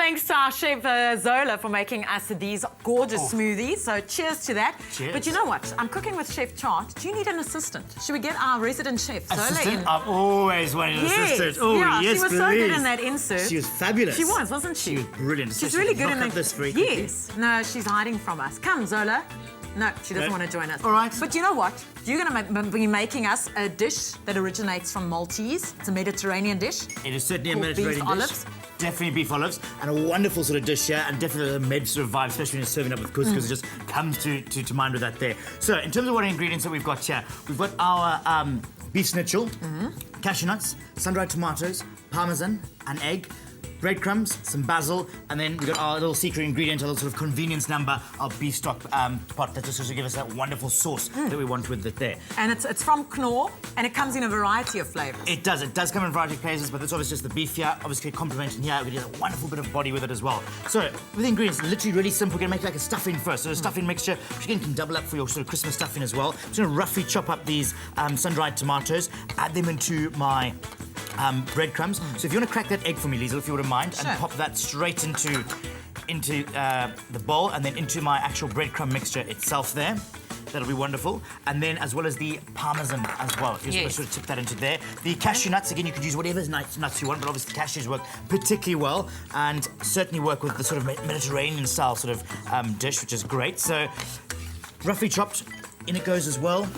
thanks to our chef Zola for making us these gorgeous smoothies. So cheers to that. Cheers. But you know what? I'm cooking with Chef Chart. Do you need an assistant? Should we get our resident chef Zola Assistant? in? I've always wanted an assistant. Oh, yeah, yes, she was so good in that insert. She was fabulous. She was, wasn't she? She was brilliant. She's really good in that. This very quickly. Yes. No, she's hiding from us. Come, Zola. No, she doesn't want to join us. All right. But you know what? You're going to be making us a dish that originates from Maltese. It's a Mediterranean dish. It is certainly a called Mediterranean beef dish. olives. Definitely beef olives, and a wonderful sort of dish here, and definitely a med sort of vibe, especially when you're serving up with couscous. It just comes to mind with that there. So, in terms of what ingredients that we've got here, we've got our beef schnitzel, cashew nuts, sun-dried tomatoes, parmesan, an egg, breadcrumbs, some basil, and then we've got our little secret ingredient, our little sort of convenience number, our beef stock pot that just give us that wonderful sauce that we want with it there. And it's from Knorr, and it comes in a variety of flavours. It does come in a variety of flavours, but that's obviously just the beef here, obviously complementing here, we get a wonderful bit of body with it as well. So, with the ingredients, literally really simple, we're gonna make like a stuffing first. So a stuffing mixture, which again can double up for your sort of Christmas stuffing as well. I'm just gonna roughly chop up these sun-dried tomatoes, add them into my breadcrumbs. So if you want to crack that egg for me, Liesl, if you wouldn't mind, sure. and pop that straight into the bowl and then into my actual breadcrumb mixture itself there. That'll be wonderful. And then as well as the parmesan as well. If you just sort of tip that into there. The cashew nuts, again, you could use whatever nuts you want, but obviously cashews work particularly well and certainly work with the sort of Mediterranean style sort of dish, which is great. So roughly chopped, in it goes as well.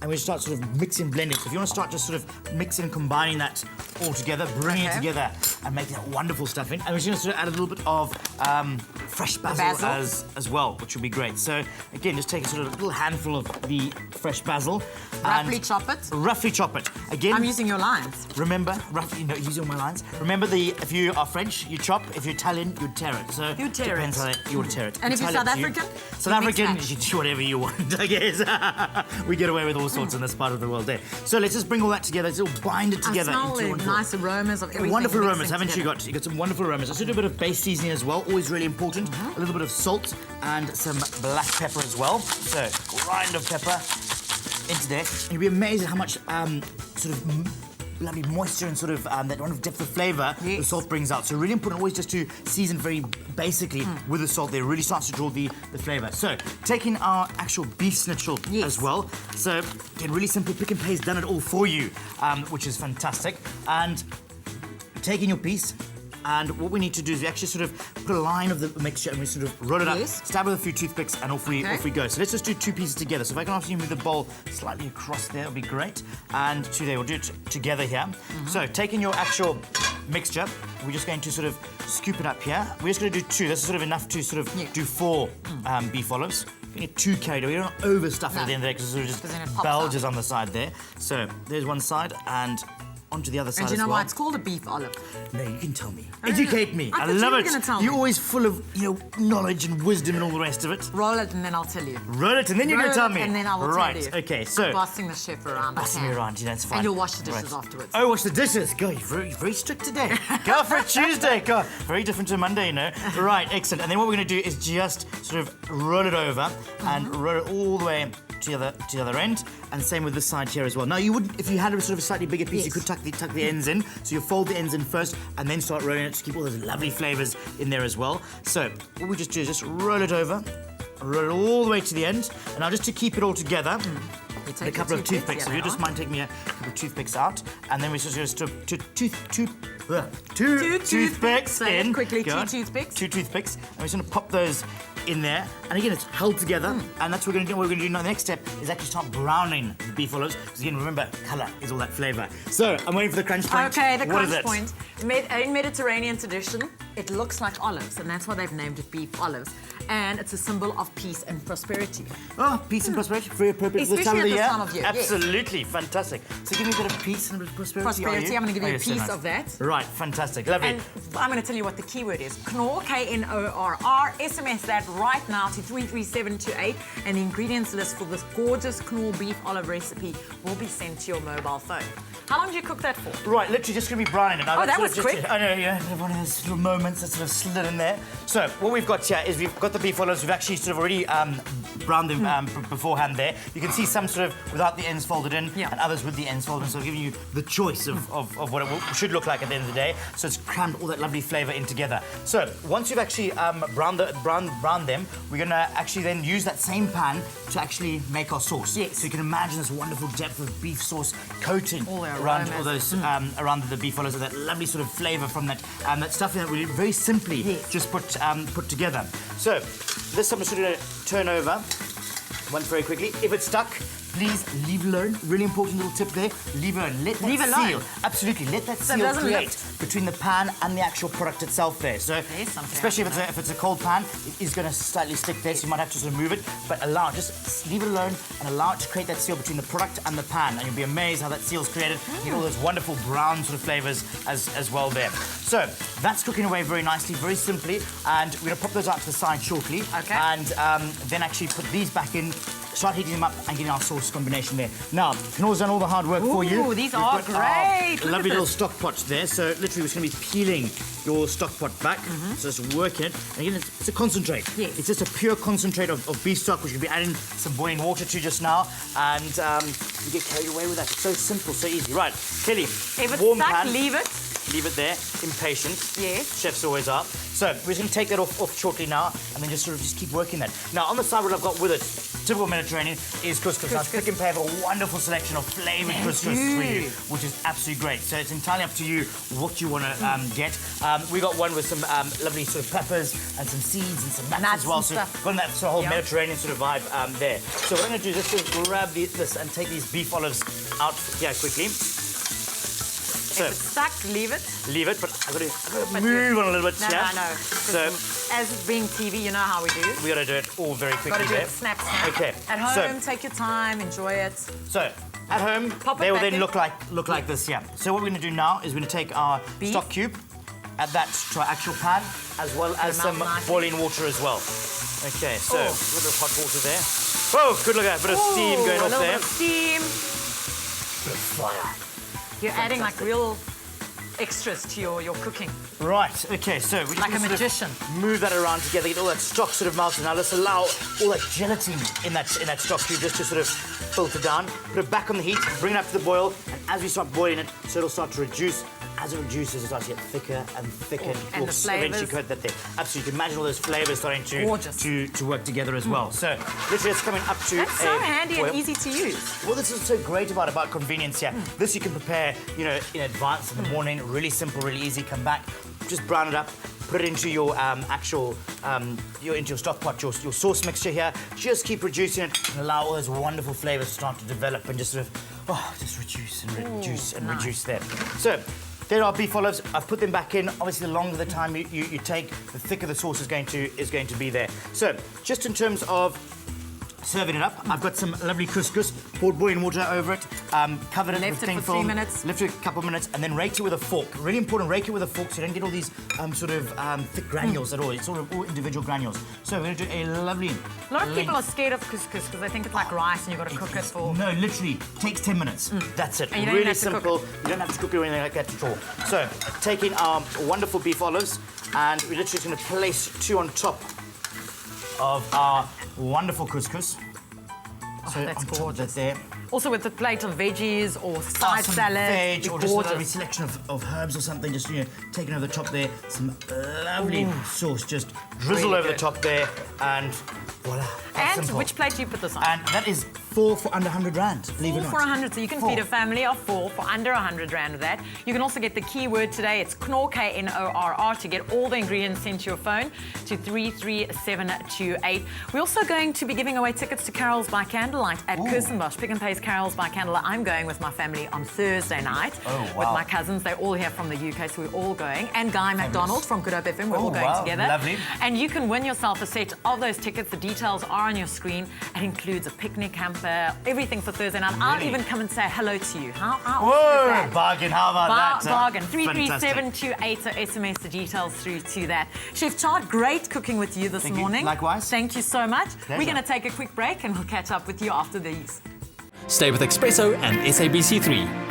And we start sort of mixing, blending. So if you want to start just sort of mixing and combining that all together, bringing it together and making that wonderful stuffing. And we're just going to sort of add a little bit of fresh basil. As well, which will be great. So again, just take a sort of little handful of the fresh basil. Roughly chop it? Roughly chop it. Again, I'm using your lines. Remember, roughly, using my lines. Remember, if you are French, you chop. If you're Italian, you'd tear it. So you tear depends it. how you would tear it. And if you're South African? South African, you do whatever you want, I guess. We get away with all sorts in this part of the world there. So let's just bring all that together. Let's all bind it together. I smell nice aromas of everything. Wonderful aromas, haven't you together. got? You got some wonderful aromas. Let's do a bit of base seasoning as well. Always really important. A little bit of salt and some black pepper as well. So grind of pepper into there. And you'll be amazed at how much sort of lovely moisture and sort of that one of depth of flavour the salt brings out. So really important always just to season very basically with the salt there. Really starts to draw the flavour. So taking our actual beef schnitzel as well. So again, really simple, pick and pay's done it all for you, which is fantastic. And taking your piece, and what we need to do is we actually sort of put a line of the mixture and we sort of roll it up, stab with a few toothpicks, and off we go. So let's just do two pieces together. So if I can ask you to move the bowl slightly across there, it'll be great. And two there, we'll do it together here. So taking your actual mixture, we're just going to sort of scoop it up here. We're just going to do two. This is sort of enough to sort of do 4 beef olives. You get too carried away. You don't overstuff it at the end of the day because it sort of just bulges on the side there. So there's one side and onto the other side as well. And do you know why it's called a beef olive? No, you can tell me. Educate me. I love it. You're always full of, knowledge and wisdom and all the rest of it. Roll it and then I'll tell you. Roll it and then you're going to tell me. And then I will tell you. Right, okay, so... I'm bossing the chef around. Bossing me around, that's fine. And you'll wash the dishes afterwards. Oh, wash the dishes. God, you're very strict today. Go for a Tuesday. God, very different to Monday, Right, excellent. And then what we're going to do is just sort of roll it over and roll it all the way to the other end, and same with this side here as well. Now, you would, if you had a sort of a slightly bigger piece, you could tuck the ends in. So you fold the ends in first, and then start rolling it to keep all those lovely flavours in there as well. So what we just do is just roll it over, roll it all the way to the end, and now just to keep it all together, a couple of toothpicks. So if you just mind taking me a couple of toothpicks out, and then we just two toothpicks in. Quickly, Go on. 2 toothpicks. 2 toothpicks, and we're just going to pop those in there, and again it's held together, and that's what we're going to do. What we're going to do now, the next step is actually start browning the beef olives, because again, remember, colour is all that flavour. So I'm waiting for the crunch point. Okay, the what crunch point. In Mediterranean tradition, it looks like olives, and that's why they've named it beef olives. And it's a symbol of peace and prosperity. Oh, peace and prosperity, very appropriate for Especially this time of year. Absolutely, fantastic. So give me a bit of peace and a bit of prosperity. I'm going to give you a piece of that. Right, fantastic, lovely. And I'm going to tell you what the keyword is. Knorr, K-N-O-R-R. SMS that right now to 33728, and the ingredients list for this gorgeous Knorr beef olive recipe will be sent to your mobile phone. How long do you cook that for? Right, literally just going to be browning it. Oh, that was quick. I know, yeah, one of those little moments that sort of slid in there. So what we've got here is we've got the beef olives. We've actually sort of already browned them beforehand there. You can see some sort of without the ends folded in and others with the ends folded in, so giving you the choice of what it should look like at the end of the day. So it's crammed all that lovely flavour in together. So once you've actually browned them, we're going to actually then use that same pan to actually make our sauce. Yes. So you can imagine this wonderful depth of beef sauce coating around all those around the beef olives, and that lovely sort of flavour from that stuffing that we very simply just put together. So this I'm just going to turn over once very quickly. If it's stuck, please leave it alone. Really important little tip there. Leave it alone. Let that seal. Absolutely. Let that seal create between the pan and the actual product itself there. So, especially if it's a cold pan, it is going to slightly stick there, so you might have to sort of move it. But just leave it alone and allow it to create that seal between the product and the pan. And you'll be amazed how that seal's created. You get all those wonderful brown sort of flavours as well there. So, that's cooking away very nicely, very simply. And we're going to pop those out to the side shortly. Okay. And then actually put these back in, start heating them up and getting our sauce combination there. Now, Knorr's done all the hard work for you. These are great. Lovely little stock pots there. So literally we're going to be peeling your stock pot back. So just work it. And again, it's a concentrate. Yes. It's just a pure concentrate of beef stock, which you'll be adding some boiling water to just now. And you get carried away with that. It's so simple, so easy. Right, Kelly, if it's warm stuck, pan. leave it. Leave it there, impatient. Yes. Chefs always are. So we're just going to take that off shortly now, and then just keep working that. Now on the side, what I've got with it, typical Mediterranean, is couscous. Now Pick and Pay have a wonderful selection of flavoured couscous for you, which is absolutely great. So it's entirely up to you what you want to get. We got one with some lovely sort of peppers and some seeds and some nuts as well. So got that sort of whole Mediterranean sort of vibe there. So what I'm going to do is just grab this and take these beef olives out here quickly. So, if it's stuck, leave it. Leave it, but I've got to move on a little bit. No. So, as being TV, you know how we do. We got to do it all very quickly. Got to do it snap. Okay. At home, take your time, enjoy it. So, at home, they will then look like this. Yeah. So what we're going to do now is we're going to take our stock cube, add that to our actual pan, as well as some boiling water as well. Okay. So a little bit of hot water there. Oh, good look at that. Bit of steam going off there. A little bit of steam. Bit of fire. You're adding like real extras to your cooking. Right, okay, so we like a magician. Move that around together, get all that stock sort of melted. Now let's allow all that gelatin in that stock cube just to sort of filter down. Put it back on the heat, bring it up to the boil, and as we start boiling it, so it'll start to reduce. As it reduces, it starts to get thicker and thicker. And the flavours. Eventually coat that there. Absolutely, you can imagine all those flavours starting to work together as well. So literally it's coming up to That's so handy and easy to use. Well, this is so great about convenience here. This you can prepare, in advance in the morning. Really simple, really easy. Come back, just brown it up, put it into your into your stock pot, your sauce mixture here. Just keep reducing it and allow all those wonderful flavours to start to develop and just sort of, just reduce and reduce there. So. There are beef olives. I've put them back in. Obviously, the longer the time you take, the thicker the sauce is going to be there. So, just in terms of serving it up, I've got some lovely couscous, poured boiling water over it, covered it with cling film. Left it for 3 minutes. Left it a couple of minutes, and then rake it with a fork. Really important, rake it with a fork so you don't get all these thick granules at all. It's sort of all individual granules. So we're going to do a lovely... A lot of people are scared of couscous because they think it's like rice and you've got to cook it for... No, literally, takes 10 minutes. That's it. And you really simple. You don't have to cook it or anything like that at all. So, taking our wonderful beef olives, and we're literally going to place 2 on top of our wonderful couscous. So that's gorgeous. There. Also with a plate of veggies or side salad, veg, or just a lovely selection of herbs or something, just taking over the top there, some lovely sauce, just drizzle over the top there, and voila. And which plate do you put this on? And that is 4 for under 100 rand, believe it or not. 4 for 100, so you can feed a family of 4 for under 100 rand of that. You can also get the keyword today, it's Knorr, Knorr, to get all the ingredients sent to your phone to 33728. We're also going to be giving away tickets to Carols by Candlelight at Kirstenbosch. Pick and Pay's Carols by Candlelight. I'm going with my family on Thursday night with my cousins. They're all here from the UK, so we're all going. And Guy McDonald from Good Hope FM, we're all going together. Lovely. And you can win yourself a set of those tickets. The details are on your screen. It includes a picnic hamper, everything for Thursday night. Really? I'll even come and say hello to you. How awesome is that? Bargain. How about that? Bargain. 33728, so SMS the details through to that. Chef Chad, great cooking with you this morning. Likewise. Thank you so much. Pleasure. We're going to take a quick break and we'll catch up with you after these. Stay with eXpresso and SABC3.